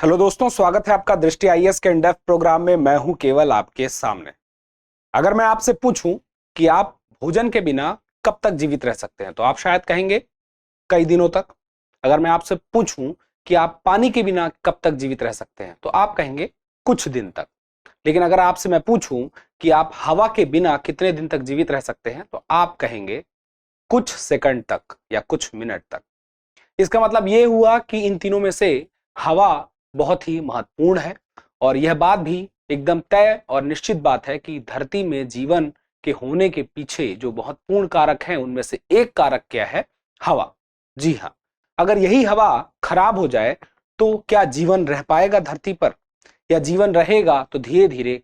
Hello दोस्तों, स्वागत है आपका दृष्टि आईएएस के इंडेप्थ प्रोग्राम में। मैं हूं केवल आपके सामने। अगर मैं आपसे पूछूं कि आप भोजन के बिना कब तक जीवित रह सकते हैं तो आप शायद कहेंगे कई दिनों तक। अगर मैं आपसे पूछूं कि आप पानी के बिना कब तक जीवित रह सकते हैं तो आप कहेंगे कुछ दिन तक। लेकिन अगर आपसे मैं पूछूं कि आप हवा के बिना कितने दिन तक जीवित रह सकते हैं तो आप कहेंगे कुछ सेकंड तक या कुछ मिनट तक। इसका मतलब यह हुआ कि इन तीनों में से हवा बहुत ही महत्वपूर्ण है और यह बात भी एकदम तय और निश्चित बात है कि धरती में जीवन के होने के पीछे जो महत्वपूर्ण कारक हैं उनमें से एक कारक क्या है? हवा। जी हाँ, अगर यही हवा खराब हो जाए तो क्या जीवन रह पाएगा धरती पर, या जीवन रहेगा तो धीरे धीरे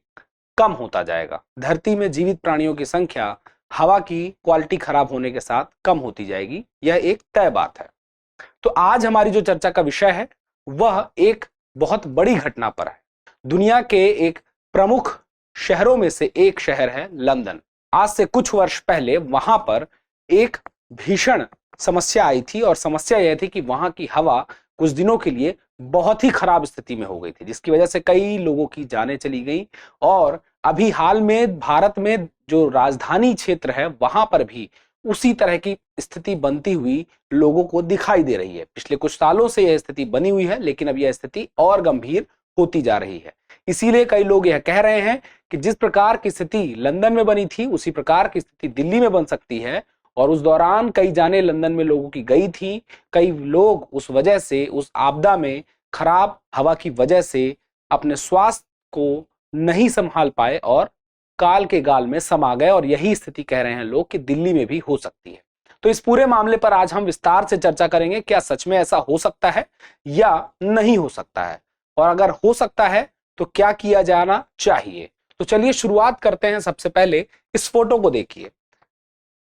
कम होता जाएगा। धरती में जीवित प्राणियों की संख्या हवा की क्वालिटी खराब होने के साथ कम होती जाएगी, यह एक तय बात है। तो आज हमारी जो चर्चा का विषय है वह एक बहुत बड़ी घटना पर है। दुनिया के एक प्रमुख शहरों में से एक शहर है लंदन। आज से कुछ वर्ष पहले वहां पर एक भीषण समस्या आई थी और समस्या यह थी कि वहां की हवा कुछ दिनों के लिए बहुत ही खराब स्थिति में हो गई थी, जिसकी वजह से कई लोगों की जानें चली गई। और अभी हाल में भारत में जो राजधानी क्षेत्र है वहां पर भी उसी तरह की स्थिति बनती हुई लोगों को दिखाई दे रही है। पिछले कुछ सालों से यह स्थिति बनी हुई है, लेकिन अब यह स्थिति और गंभीर होती जा रही है। इसीलिए कई लोग यह कह रहे हैं कि जिस प्रकार की स्थिति लंदन में बनी थी उसी प्रकार की स्थिति दिल्ली में बन सकती है। और उस दौरान कई जाने लंदन में लोगों की गई थी। कई लोग उस वजह से, उस आपदा में खराब हवा की वजह से अपने स्वास्थ्य को नहीं संभाल पाए और काल के गाल में समा गए। और यही स्थिति कह रहे हैं लोग कि दिल्ली में भी हो सकती है। तो इस पूरे मामले पर आज हम विस्तार से चर्चा करेंगे। क्या सच में ऐसा हो सकता है या नहीं हो सकता है, और अगर हो सकता है तो क्या किया जाना चाहिए। तो चलिए शुरुआत करते हैं। सबसे पहले इस फोटो को देखिए।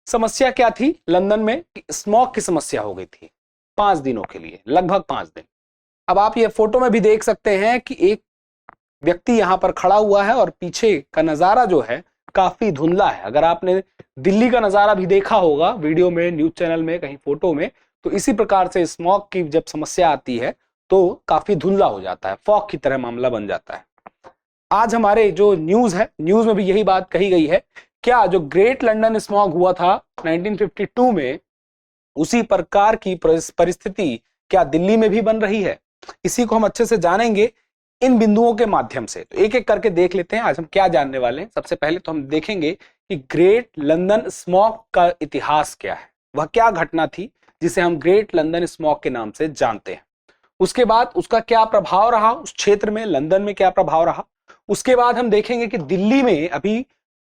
समस्या क्या थी लंदन में? स्मॉग की समस्या हो गई थी 5 दिनों के लिए, लगभग 5 दिन। अब आप ये फोटो में भी देख सकते हैं कि एक व्यक्ति यहां पर खड़ा हुआ है और पीछे का नजारा जो है काफी धुंधला है। अगर आपने दिल्ली का नजारा भी देखा होगा वीडियो में, न्यूज चैनल में, कहीं फोटो में, तो इसी प्रकार से स्मॉग की जब समस्या आती है तो काफी धुंधला हो जाता है, फॉग की तरह मामला बन जाता है। आज हमारे जो न्यूज है, न्यूज में भी यही बात कही गई है। क्या जो ग्रेट लंदन स्मॉग हुआ था 1952 में, उसी प्रकार की परिस्थिति क्या दिल्ली में भी बन रही है? इसी को हम अच्छे से जानेंगे इन बिंदुओं के माध्यम से। तो एक एक करके देख लेते हैं आज हम क्या जानने वाले हैं। सबसे पहले तो हम देखेंगे कि ग्रेट लंदन स्मॉग का इतिहास क्या है, वह क्या घटना थी जिसे हम ग्रेट लंदन स्मॉग के नाम से जानते हैं। उसके बाद उसका क्या प्रभाव रहा उस क्षेत्र में, लंदन में क्या प्रभाव रहा। उसके बाद हम देखेंगे कि दिल्ली में अभी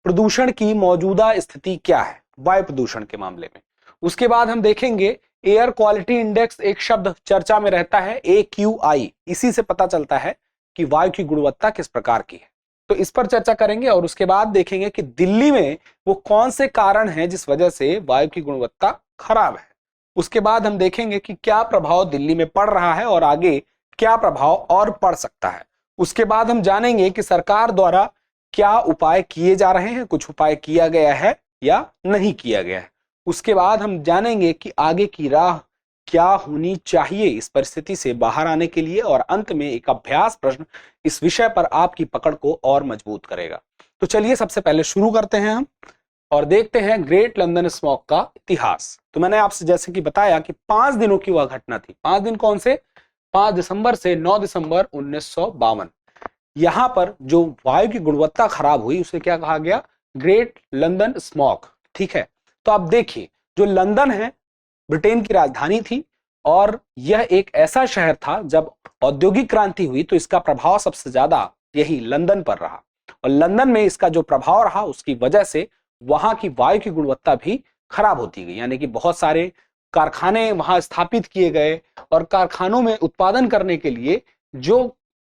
प्रदूषण की मौजूदा स्थिति क्या है, वायु प्रदूषण के मामले में। उसके बाद हम देखेंगे एयर क्वालिटी इंडेक्स, एक शब्द चर्चा में रहता है AQI, इसी से पता चलता है कि वायु की गुणवत्ता किस प्रकार की है। तो इस पर चर्चा करेंगे। और उसके बाद देखेंगे कि दिल्ली में वो कौन से कारण हैं जिस वजह से वायु की गुणवत्ता खराब है। उसके बाद हम देखेंगे कि क्या प्रभाव दिल्ली में पड़ रहा है और आगे क्या प्रभाव और पड़ सकता है। उसके बाद हम जानेंगे कि सरकार द्वारा क्या उपाय किए जा रहे हैं, कुछ उपाय किया गया है या नहीं किया गया है। उसके बाद हम जानेंगे कि आगे की राह क्या होनी चाहिए इस परिस्थिति से बाहर आने के लिए। और अंत में एक अभ्यास प्रश्न इस विषय पर आपकी पकड़ को और मजबूत करेगा। तो चलिए सबसे पहले शुरू करते हैं हम और देखते हैं ग्रेट लंदन स्मॉग का इतिहास। तो मैंने आपसे जैसे कि बताया कि 5 दिनों की वह घटना थी। 5 दिन कौन से? 5 दिसंबर से 9 दिसंबर 1952। यहां पर जो वायु की गुणवत्ता खराब हुई उसे क्या कहा गया? Great London smog. ठीक है, तो आप देखिए, जो लंदन है ब्रिटेन की राजधानी थी और यह एक ऐसा शहर था, जब औद्योगिक क्रांति हुई तो इसका प्रभाव सबसे ज्यादा यही लंदन पर रहा। और लंदन में इसका जो प्रभाव रहा उसकी वजह से वहां की वायु की गुणवत्ता भी खराब होती गई। यानी कि बहुत सारे कारखाने वहां स्थापित किए गए और कारखानों में उत्पादन करने के लिए जो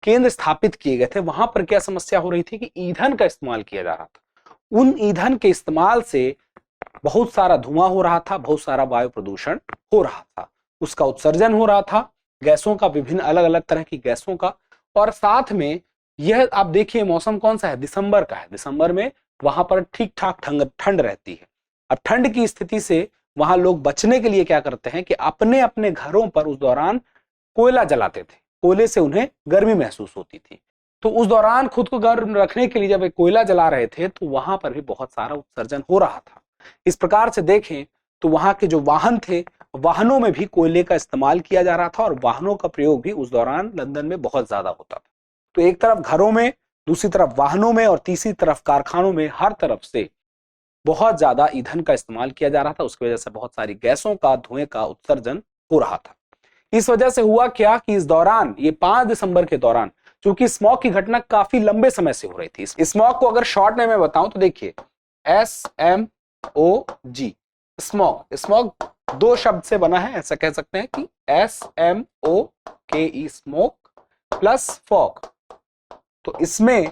केंद्र स्थापित किए गए थे वहां पर क्या समस्या हो रही थी कि ईंधन का इस्तेमाल किया जा रहा था। उन ईंधन के इस्तेमाल से बहुत सारा धुआं हो रहा था, बहुत सारा वायु प्रदूषण हो रहा था, उसका उत्सर्जन हो रहा था, गैसों का, विभिन्न अलग अलग तरह की गैसों का। और साथ में यह आप देखिए मौसम कौन सा है? दिसंबर का है। दिसंबर में वहां पर ठीक ठाक ठंड रहती है। अब ठंड की स्थिति से वहां लोग बचने के लिए क्या करते हैं कि अपने अपने घरों पर उस दौरान कोयला जलाते थे। कोयले से उन्हें गर्मी महसूस होती थी। तो उस दौरान खुद को गर्म रखने के लिए जब वे कोयला जला रहे थे तो वहां पर भी बहुत सारा उत्सर्जन हो रहा था। इस प्रकार से देखें तो वहां के जो वाहन थे, वाहनों में भी कोयले का इस्तेमाल किया जा रहा था और वाहनों का प्रयोग भी उस दौरान लंदन में बहुत ज्यादा होता था। तो एक तरफ घरों में, दूसरी तरफ वाहनों में और तीसरी तरफ कारखानों में, हर तरफ से बहुत ज्यादा ईंधन का इस्तेमाल किया जा रहा था। उसकी वजह से बहुत सारी गैसों का, धुएं का उत्सर्जन हो रहा था। इस वजह से हुआ क्या कि इस दौरान, ये 5 दिसंबर के दौरान, क्योंकि स्मॉग की घटना काफी लंबे समय से हो रही थी। स्मॉग को अगर शॉर्ट में मैं बताऊं तो देखिए, SMOG, स्मॉग। स्मॉग 2 शब्द से बना है, ऐसा कह सकते हैं कि SMOKE, स्मोक प्लस फॉग। तो इसमें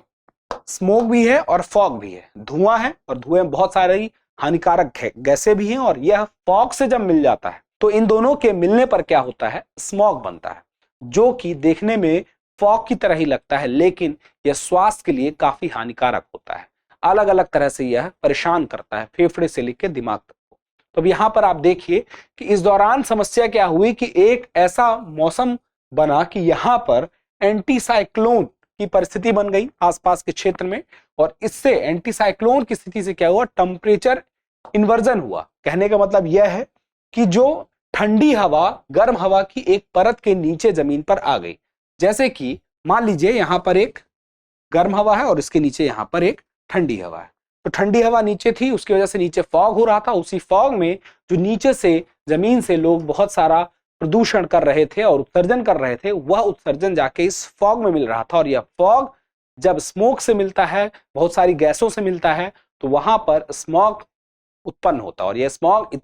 स्मोक भी है और फॉग भी है, धुआं है और धुएं में बहुत सारी हानिकारक गैसें भी हैं। और यह फॉग से जब मिल जाता है तो इन दोनों के मिलने पर क्या होता है, स्मॉग बनता है, जो कि देखने में फॉग की तरह ही लगता है, लेकिन यह स्वास्थ्य के लिए काफी हानिकारक होता है। अलग अलग तरह से यह परेशान करता है, फेफड़े से लेकर दिमाग तक को। तो अब यहां पर आप देखिए कि इस दौरान समस्या क्या हुई कि एक ऐसा मौसम बना कि यहां पर एंटी साइक्लोन की परिस्थिति बन गई आसपास के क्षेत्र में। और इससे, एंटी साइक्लोन की स्थिति से क्या हुआ, टेम्परेचर इन्वर्जन हुआ। कहने का मतलब यह है कि जो ठंडी हवा गर्म हवा की एक परत के नीचे जमीन पर आ गई। जैसे कि मान लीजिए यहां पर एक गर्म हवा है और इसके नीचे यहां पर एक ठंडी हवा है। तो ठंडी हवा नीचे थी, उसकी वजह से नीचे फॉग हो रहा था। उसी फॉग में जो नीचे से, जमीन से लोग बहुत सारा प्रदूषण कर रहे थे और उत्सर्जन कर रहे थे, वह उत्सर्जन जाके इस फॉग में मिल रहा था। और यह फॉग जब स्मोक से मिलता है, बहुत सारी गैसों से मिलता है, तो वहां पर स्मॉग उत्पन्न होता। और यह स्मॉग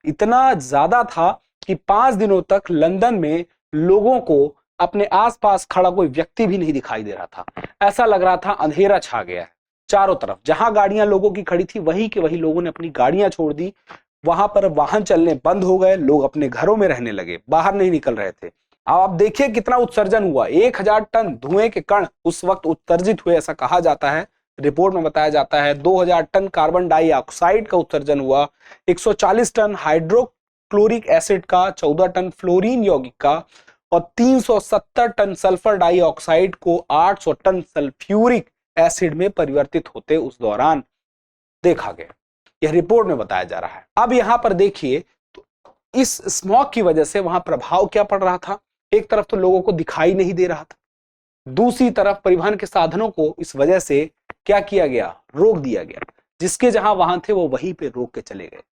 इतना ज्यादा था कि 5 दिनों तक लंदन में लोगों को अपने आसपास खड़ा कोई व्यक्ति भी नहीं दिखाई दे रहा था। ऐसा लग रहा था अंधेरा छा गया है चारों तरफ। जहां गाड़ियां लोगों की खड़ी थी, वहीं के वही लोगों ने अपनी गाड़ियां छोड़ दी। वहां पर वाहन चलने बंद हो गए, लोग अपने घरों में रहने लगे, बाहर नहीं निकल रहे थे। अब आप देखिए कितना उत्सर्जन हुआ। 1000 टन धुएं के कण उस वक्त उत्सर्जित हुए, ऐसा कहा जाता है, रिपोर्ट में बताया जाता है। 2000 टन कार्बन डाइऑक्साइड का उत्सर्जन हुआ, 140 टन हाइड्रोक्लोरिक एसिड का, 14 टन फ्लोरीन यौगिक का और 370 टन सल्फर डाइऑक्साइड को 800 टन सल्फ्यूरिक एसिड में परिवर्तित होते उस दौरान देखा गया। यह रिपोर्ट में बताया जा रहा है। अब यहां पर देखिए तो इस स्मॉग की वजह से वहां प्रभाव क्या पड़ रहा था। एक तरफ तो लोगों को दिखाई नहीं दे रहा था, दूसरी तरफ परिवहन के साधनों को इस वजह से क्या किया गया, रोक दिया गया। जिसके जहां वाहन थे वो वहीं पे रोक के चले गए।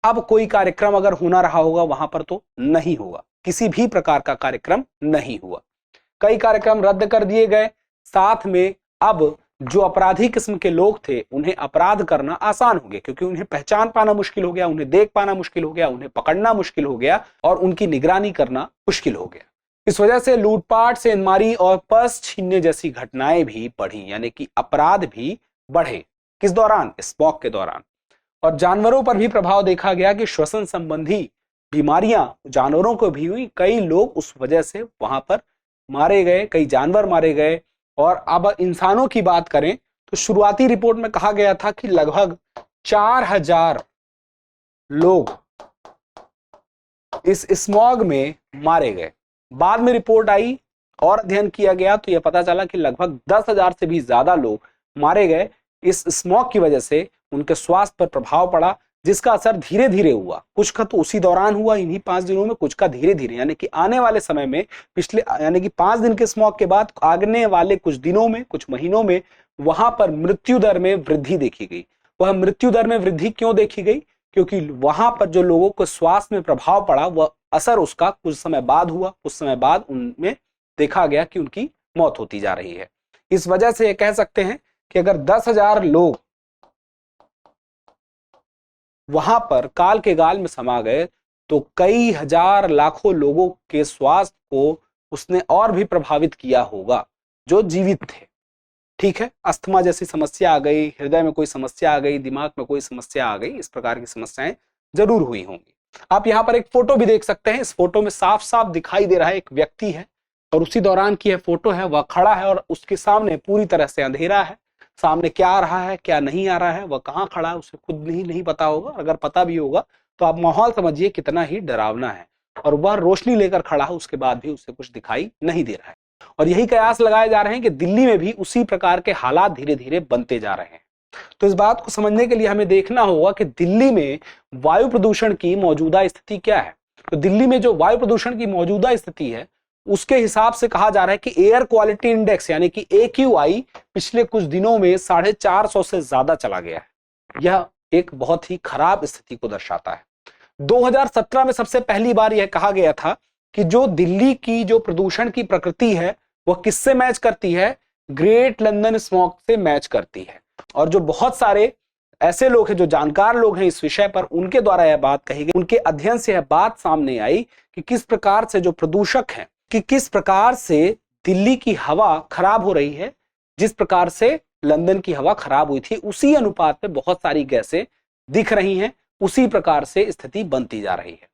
अब कोई कार्यक्रम अगर होना रहा होगा वहां पर तो नहीं होगा, किसी भी प्रकार का कार्यक्रम नहीं हुआ। कई कार्यक्रम रद्द कर दिए गए। साथ में अब जो अपराधी किस्म के लोग थे उन्हें अपराध करना आसान हो गया, क्योंकि उन्हें पहचान पाना मुश्किल हो गया, उन्हें देख पाना मुश्किल हो गया, उन्हें पकड़ना मुश्किल हो गया और उनकी निगरानी करना मुश्किल हो गया। इस वजह से लूटपाट, सेंधमारी और पर्स छीनने जैसी घटनाएं भी बढ़ी, यानी कि अपराध भी बढ़े। किस दौरान, स्मॉग के दौरान। और जानवरों पर भी प्रभाव देखा गया कि श्वसन संबंधी बीमारियां जानवरों को भी हुई। कई लोग उस वजह से वहां पर मारे गए, कई जानवर मारे गए। और अब इंसानों की बात करें तो शुरुआती रिपोर्ट में कहा गया था कि लगभग 4000 लोग इस स्मॉग में मारे गए। बाद में रिपोर्ट आई और अध्ययन किया गया तो यह पता चला कि लगभग 10,000 से भी ज्यादा लोग मारे गए इस स्मॉग की वजह से। उनके स्वास्थ्य पर प्रभाव पड़ा, जिसका असर धीरे धीरे हुआ। कुछ का तो उसी दौरान हुआ, इन्हीं 5 दिनों में, कुछ का धीरे धीरे, यानी कि आने वाले समय में, पिछले यानी कि 5 दिन के स्मॉग के बाद आने वाले कुछ दिनों में, कुछ महीनों में वहां पर मृत्यु दर में वृद्धि देखी गई। वह मृत्यु दर में वृद्धि क्यों देखी गई, क्योंकि वहां पर जो लोगों को स्वास्थ्य में प्रभाव पड़ा वह असर उसका कुछ समय बाद हुआ। कुछ समय बाद उनमें देखा गया कि उनकी मौत होती जा रही है। इस वजह से यह कह सकते हैं कि अगर 10,000 लोग वहां पर काल के गाल में समा गए तो कई हजार लाखों लोगों के स्वास्थ्य को उसने और भी प्रभावित किया होगा जो जीवित थे। ठीक है, अस्थमा जैसी समस्या आ गई, हृदय में कोई समस्या आ गई, दिमाग में कोई समस्या आ गई, इस प्रकार की समस्याएं जरूर हुई होंगी। आप यहाँ पर एक फोटो भी देख सकते हैं। इस फोटो में साफ साफ दिखाई दे रहा है एक व्यक्ति है और उसी दौरान की यह फोटो है। वह खड़ा है और उसके सामने पूरी तरह से अंधेरा है। सामने क्या आ रहा है, क्या नहीं आ रहा है, वह कहाँ खड़ा है, उसे खुद नहीं पता होगा। अगर पता भी होगा तो आप माहौल समझिए कितना ही डरावना है। और वह रोशनी लेकर खड़ा है, उसके बाद भी उसे कुछ दिखाई नहीं दे रहा है। और यही कयास लगाए जा रहे हैं कि दिल्ली में भी उसी प्रकार के हालात धीरे धीरे बनते जा रहे हैं। तो इस बात को समझने के लिए हमें देखना होगा कि दिल्ली में वायु प्रदूषण की मौजूदा स्थिति क्या है। तो दिल्ली में जो वायु प्रदूषण की मौजूदा स्थिति है उसके हिसाब से कहा जा रहा है कि एयर क्वालिटी इंडेक्स यानी कि AQI पिछले कुछ दिनों में 450 से ज्यादा चला गया है। यह एक बहुत ही खराब स्थिति को दर्शाता है। 2017 में सबसे पहली बार यह कहा गया था कि जो दिल्ली की जो प्रदूषण की प्रकृति है वह किससे मैच करती है, ग्रेट लंदन स्मॉग से मैच करती है। और जो बहुत सारे ऐसे लोग हैं जो जानकार लोग हैं इस विषय पर, उनके द्वारा यह बात कही गई, उनके अध्ययन से यह बात सामने आई कि किस प्रकार से जो प्रदूषक हैं कि किस प्रकार से दिल्ली की हवा खराब हो रही है। जिस प्रकार से लंदन की हवा खराब हुई थी उसी अनुपात में बहुत सारी गैसें दिख रही हैं, उसी प्रकार से स्थिति बनती जा रही है।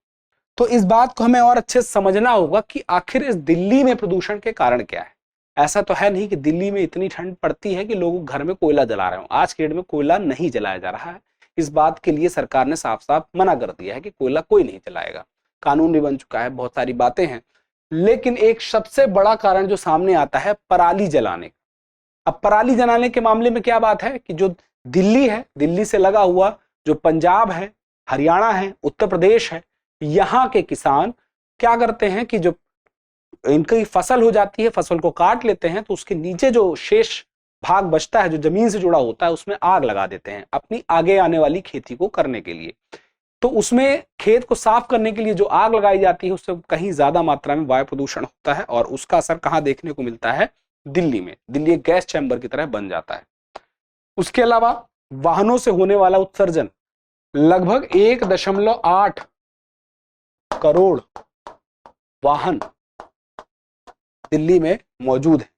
तो इस बात को हमें और अच्छे से समझना होगा कि आखिर इस दिल्ली में प्रदूषण के कारण क्या है। ऐसा तो है नहीं कि दिल्ली में इतनी ठंड पड़ती है कि लोग घर में कोयला जला रहे हो। आज के डेट में कोयला नहीं जलाया जा रहा है। इस बात के लिए सरकार ने साफ साफ मना कर दिया है कि कोयला कोई नहीं जलाएगा। कानून भी बन चुका है, बहुत सारी बातें हैं। लेकिन एक सबसे बड़ा कारण जो सामने आता है पराली जलाने का। अब पराली जलाने के मामले में क्या बात है कि जो दिल्ली है, दिल्ली से लगा हुआ जो पंजाब है, हरियाणा है, उत्तर प्रदेश है, यहाँ के किसान क्या करते हैं कि जो इनकी फसल हो जाती है, फसल को काट लेते हैं, तो उसके नीचे जो शेष भाग बचता है जो जमीन से जुड़ा होता है उसमें आग लगा देते हैं अपनी आगे आने वाली खेती को करने के लिए। तो उसमें खेत को साफ करने के लिए जो आग लगाई जाती है उससे कहीं ज्यादा मात्रा में वायु प्रदूषण होता है और उसका असर कहाँ देखने को मिलता है, दिल्ली में। दिल्ली एक गैस चैम्बर की तरह बन जाता है। उसके अलावा वाहनों से होने वाला उत्सर्जन, लगभग 1.8 करोड़ वाहन दिल्ली में मौजूद है।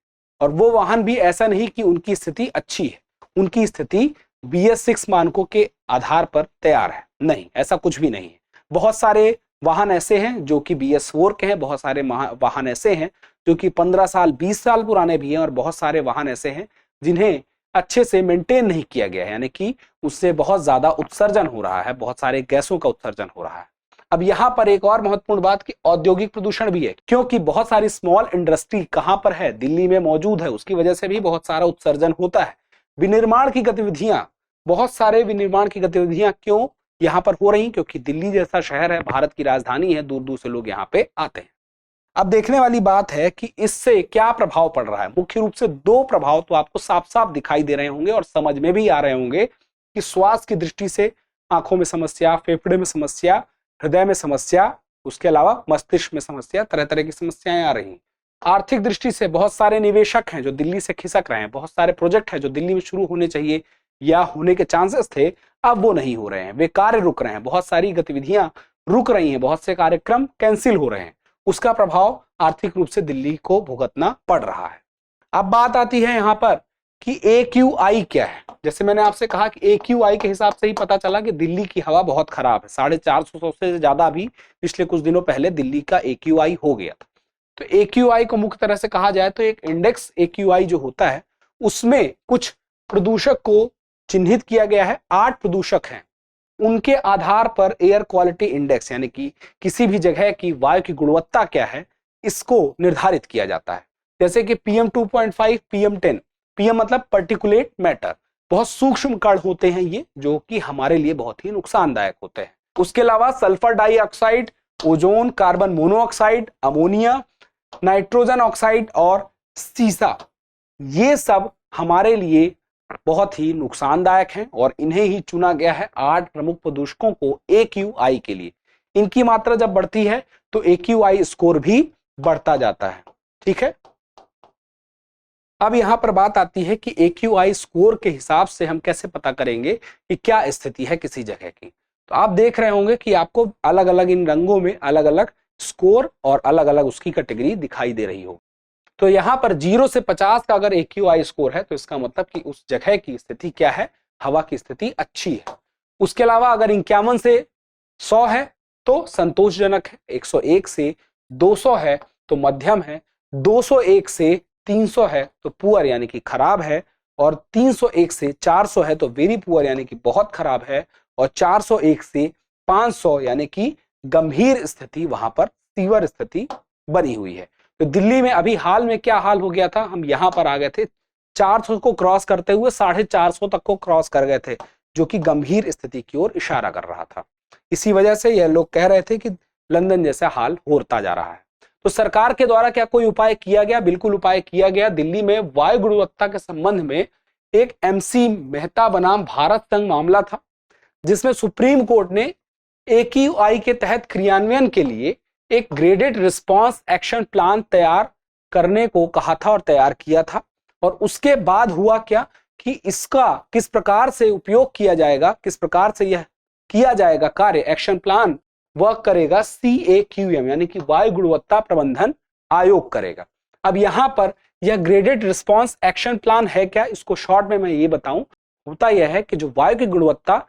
और वो वाहन भी ऐसा नहीं कि उनकी स्थिति अच्छी है, उनकी स्थिति BS6 मानकों के आधार पर तैयार है, नहीं, ऐसा कुछ भी नहीं है। बहुत सारे वाहन ऐसे हैं जो कि BS4 के हैं, बहुत सारे वाहन ऐसे हैं जो कि 15 साल 20 साल पुराने भी हैं, और बहुत सारे वाहन ऐसे हैं जिन्हें अच्छे से मेंटेन नहीं किया गया है, यानी कि उससे बहुत ज्यादा उत्सर्जन हो रहा है, बहुत सारे गैसों का उत्सर्जन हो रहा है। अब यहाँ पर एक और महत्वपूर्ण बात कि औद्योगिक प्रदूषण भी है, क्योंकि बहुत सारी स्मॉल इंडस्ट्री कहाँ पर है, दिल्ली में मौजूद है, उसकी वजह से भी बहुत सारा उत्सर्जन होता है। विनिर्माण की गतिविधियां, बहुत सारे विनिर्माण की गतिविधियां क्यों यहाँ पर हो रही, क्योंकि दिल्ली जैसा शहर है, भारत की राजधानी है, दूर दूर से लोग यहाँ पे आते हैं। अब देखने वाली बात है कि इससे क्या प्रभाव पड़ रहा है। मुख्य रूप से दो प्रभाव तो आपको साफ साफ दिखाई दे रहे होंगे और समझ में भी आ रहे होंगे कि स्वास्थ्य की दृष्टि से आंखों में समस्या, फेफड़े में समस्या, हृदय में समस्या, उसके अलावा मस्तिष्क में समस्या, तरह तरह की समस्याएं आ रही हैं। आर्थिक दृष्टि से बहुत सारे निवेशक हैं जो दिल्ली से खिसक रहे हैं, बहुत सारे प्रोजेक्ट हैं जो दिल्ली में शुरू होने चाहिए या होने के चांसेस थे, अब वो नहीं हो रहे हैं, वे कार्य रुक रहे हैं, बहुत सारी गतिविधियां रुक रही हैं, बहुत से कार्यक्रम कैंसिल हो रहे हैं। उसका प्रभाव आर्थिक रूप से दिल्ली को भुगतना पड़ रहा है। अब बात आती है यहाँ पर कि AQI क्या है। जैसे मैंने आपसे कहा कि AQI के हिसाब से ही पता चला कि दिल्ली की हवा बहुत खराब है। 450 से ज्यादा भी पिछले कुछ दिनों पहले दिल्ली का AQI हो गया था। तो AQI को मुख्य तरह से कहा जाए तो एक इंडेक्स AQI जो होता है उसमें कुछ प्रदूषक को चिन्हित किया गया है। 8 प्रदूषक हैं, उनके आधार पर एयर क्वालिटी इंडेक्स यानी कि किसी भी जगह की वायु की गुणवत्ता क्या है इसको निर्धारित किया जाता है। जैसे कि PM 2.5, PM 10, PM मतलब पर्टिकुलेट मैटर, बहुत सूक्ष्म कण होते हैं ये, जो कि हमारे लिए बहुत ही नुकसानदायक होते हैं। उसके अलावा sulphur dioxide, ozone, carbon monoxide, ammonia, nitrogen oxide और सीसा, ये सब हमारे लिए बहुत ही नुकसानदायक हैं और इन्हें ही चुना गया है 8 प्रमुख प्रदूषकों को AQI के लिए। इनकी मात्रा जब बढ़ती है तो AQI स्कोर भी बढ़ता जाता है। ठीक है, अब यहां पर बात आती है कि AQI स्कोर के हिसाब से हम कैसे पता करेंगे कि क्या स्थिति है किसी जगह की। तो आप देख रहे होंगे कि आपको अलग अलग इन रंगों में अलग अलग स्कोर और अलग अलग उसकी कैटेगरी दिखाई दे रही हो। तो यहाँ पर 0 से 50 का अगर AQI स्कोर है तो इसका मतलब कि उस जगह की स्थिति क्या है, हवा की स्थिति अच्छी है। उसके अलावा अगर 51 से 100 है तो संतोषजनक है, 101 से 200 है तो मध्यम है, 201 से 300 है तो पुअर यानी कि खराब है, और 301 से 400 है तो वेरी पुअर यानी कि बहुत खराब है, और 401 से 500 यानी कि गंभीर स्थिति वहां पर सीवर स्थिति बनी हुई है। तो दिल्ली में अभी हाल में क्या हाल हो गया था, हम यहां पर आ गए थे, 400 को क्रॉस करते हुए 450 तक को क्रॉस कर गए थे, जो कि गंभीर स्थिति की ओर इशारा कर रहा था। इसी वजह से यह लोग कह रहे थे कि लंदन जैसा हाल होता जा रहा है। तो सरकार के द्वारा क्या कोई उपाय किया गया? बिल्कुल उपाय किया गया। दिल्ली में वायु गुणवत्ता के संबंध में एक MC मेहता बनाम भारत संघ मामला था, जिसमें सुप्रीम कोर्ट ने AQI के तहत क्रियान्वयन के लिए एक ग्रेडेड रिस्पांस एक्शन प्लान तैयार करने को कहा था और तैयार किया था। और उसके बाद हुआ क्या कि इसका किस प्रकार से उपयोग किया जाएगा, किस प्रकार से यह किया जाएगा कार्य, एक्शन प्लान वर्क करेगा CAQM यानी कि वायु गुणवत्ता प्रबंधन आयोग करेगा। अब यहां पर यह ग्रेडेड रिस्पांस एक्शन प्लान है क्या, इसको शॉर्ट में मैं ये बताऊं। होता यह है कि जो वायु की गुणवत्ता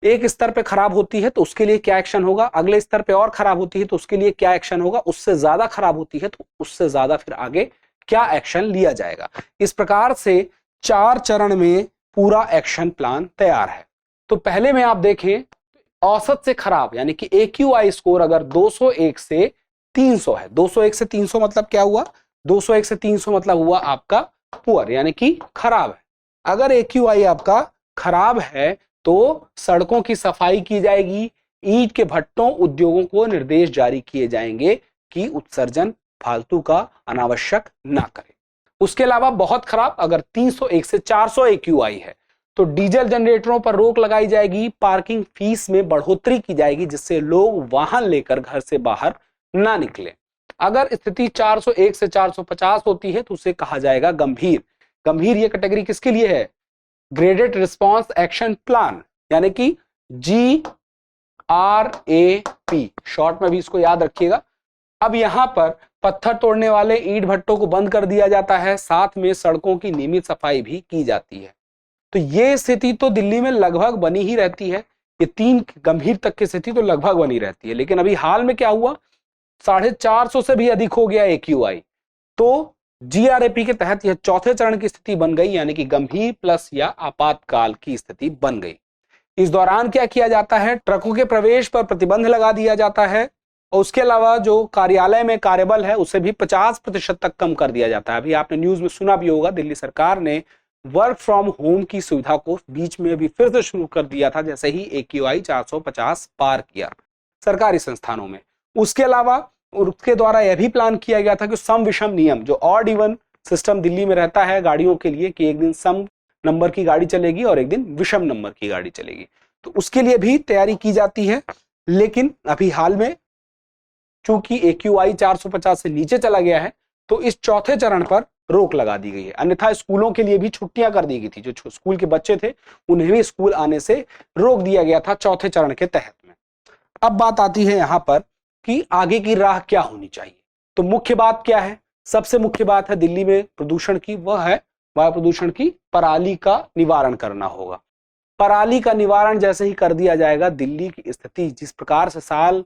एक स्तर पे खराब होती है तो उसके लिए क्या एक्शन होगा, अगले स्तर पे और खराब होती है तो उसके लिए क्या एक्शन होगा, उससे ज्यादा खराब होती है तो उससे ज्यादा फिर आगे क्या एक्शन लिया जाएगा। इस प्रकार से 4 चरण में पूरा एक्शन प्लान तैयार है। तो पहले में आप देखें, औसत से खराब यानी कि AQI स्कोर अगर 201 से 300 है, 201 से 300 मतलब क्या हुआ, 201 से 300 मतलब हुआ आपका पुअर यानी कि खराब है। अगर AQI आपका खराब है तो सड़कों की सफाई की जाएगी, ईंट के भट्टों उद्योगों को निर्देश जारी किए जाएंगे कि उत्सर्जन फालतू का अनावश्यक ना करें। उसके अलावा बहुत खराब अगर 301 से 400 AQI है तो डीजल जनरेटरों पर रोक लगाई जाएगी, पार्किंग फीस में बढ़ोतरी की जाएगी जिससे लोग वाहन लेकर घर से बाहर ना निकले। अगर स्थिति 401 से 450 होती है तो उसे कहा जाएगा गंभीर। गंभीर ये कैटेगरी किसके लिए है? ग्रेडेड रिस्पांस एक्शन प्लान यानी कि GRAP, शॉर्ट में भी इसको याद रखिएगा। अब यहां पर पत्थर तोड़ने वाले ईंट भट्टों को बंद कर दिया जाता है, साथ में सड़कों की नियमित सफाई भी की जाती है। तो ये स्थिति तो दिल्ली में लगभग बनी ही रहती है, ये 3 गंभीर तक की स्थिति तो लगभग बनी रहती है। लेकिन अभी हाल में क्या हुआ, 450 से भी अधिक हो गया AQI, तो GRAP के तहत यह चौथे चरण की स्थिति बन गई यानी कि गंभीर प्लस या आपातकाल की स्थिति बन गई। इस दौरान क्या किया जाता है, ट्रकों के प्रवेश पर प्रतिबंध लगा दिया जाता है और उसके अलावा जो कार्यालय में कार्यबल है उसे भी 50% तक कम कर दिया जाता है। अभी आपने न्यूज में सुना भी होगा, दिल्ली सरकार ने वर्क फ्रॉम होम की सुविधा को बीच में भी फिर से शुरू कर दिया था जैसे ही AQI 450 पार किया सरकारी संस्थानों में। उसके अलावा उसके द्वारा यह भी प्लान किया गया था कि सम विषम नियम, जो ऑड इवन सिस्टम दिल्ली में रहता है गाड़ियों के लिए कि एक दिन सम नंबर की गाड़ी चलेगी और एक दिन विषम नंबर की गाड़ी चलेगी, तो उसके लिए भी तैयारी की जाती है। लेकिन अभी हाल में चूंकि AQI 450 से नीचे चला गया है तो इस चौथे चरण पर रोक लगा दी गई है। अन्यथा स्कूलों के लिए भी छुट्टियां कर दी गई थी, जो स्कूल के बच्चे थे उन्हें भी स्कूल आने से रोक दिया गया था चौथे चरण के तहत में। अब बात आती है यहां पर कि आगे की राह क्या होनी चाहिए। तो मुख्य बात क्या है, सबसे मुख्य बात है दिल्ली में प्रदूषण की, वह है वायु प्रदूषण की पराली का निवारण करना होगा। पराली का निवारण जैसे ही कर दिया जाएगा, दिल्ली की स्थिति जिस प्रकार से साल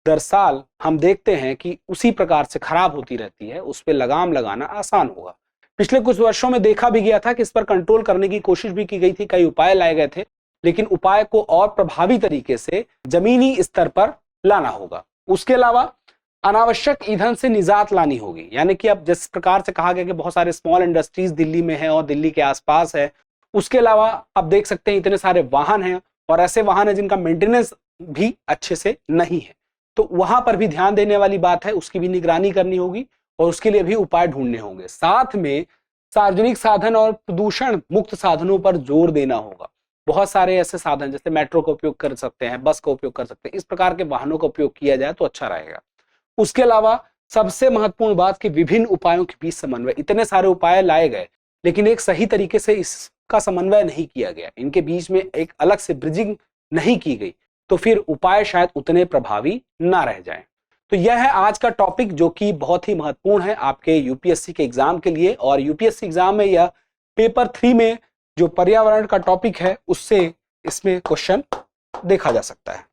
दर साल हम देखते हैं कि उसी प्रकार से खराब होती रहती है, उस पर लगाम लगाना आसान होगा। पिछले कुछ वर्षों में देखा भी गया था कि इस पर कंट्रोल करने की कोशिश भी की गई थी, कई उपाय लाए गए थे, लेकिन उपाय को और प्रभावी तरीके से जमीनी स्तर पर लाना होगा। उसके अलावा अनावश्यक ईंधन से निजात लानी होगी, यानी कि अब जिस प्रकार से कहा गया कि बहुत सारे स्मॉल इंडस्ट्रीज दिल्ली में है और दिल्ली के आसपास है, उसके अलावा आप देख सकते हैं इतने सारे वाहन हैं और ऐसे वाहन हैं जिनका मेंटेनेंस भी अच्छे से नहीं है, तो वहां पर भी ध्यान देने वाली बात है, उसकी भी निगरानी करनी होगी और उसके लिए भी उपाय ढूंढने होंगे। साथ में सार्वजनिक साधन और प्रदूषण मुक्त साधनों पर जोर देना होगा। बहुत सारे ऐसे साधन जैसे मेट्रो का उपयोग कर सकते हैं, बस का उपयोग कर सकते हैं, इस प्रकार के वाहनों का उपयोग किया जाए तो अच्छा रहेगा। उसके अलावा सबसे महत्वपूर्ण बात कि विभिन्न उपायों के बीच समन्वय, इतने सारे उपाय लाए गए लेकिन एक सही तरीके से इसका समन्वय नहीं किया गया, इनके बीच में एक अलग से ब्रिजिंग नहीं की गई, तो फिर उपाय शायद उतने प्रभावी ना रह जाएं। तो यह है आज का टॉपिक जो कि बहुत ही महत्वपूर्ण है आपके यूपीएससी के एग्जाम के लिए, और यूपीएससी एग्जाम में यह पेपर 3 में जो पर्यावरण का टॉपिक है उससे इसमें क्वेश्चन देखा जा सकता है।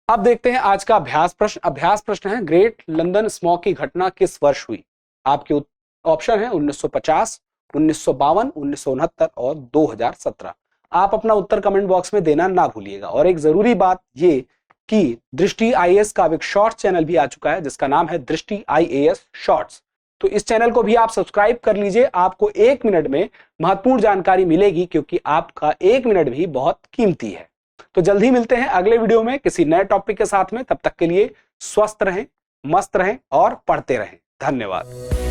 अब देखते हैं आज का अभ्यास प्रश्न। अभ्यास प्रश्न है, ग्रेट लंदन स्मॉग की घटना किस वर्ष हुई? आपके ऑप्शन है 1950, 1952, 1969 और 2017। आप अपना उत्तर कमेंट बॉक्स में देना ना भूलिएगा। और एक जरूरी बात ये कि दृष्टि आईएएस का अब एक शॉर्ट चैनल भी आ चुका है जिसका नाम है दृष्टि आईएएस शॉर्ट्स। तो इस चैनल को भी आप सब्सक्राइब कर लीजिए, आपको 1 मिनट में महत्वपूर्ण जानकारी मिलेगी, क्योंकि आपका 1 मिनट भी बहुत कीमती है। तो जल्दी मिलते हैं अगले वीडियो में किसी नए टॉपिक के साथ में। तब तक के लिए स्वस्थ रहें, मस्त रहें और पढ़ते रहें। धन्यवाद।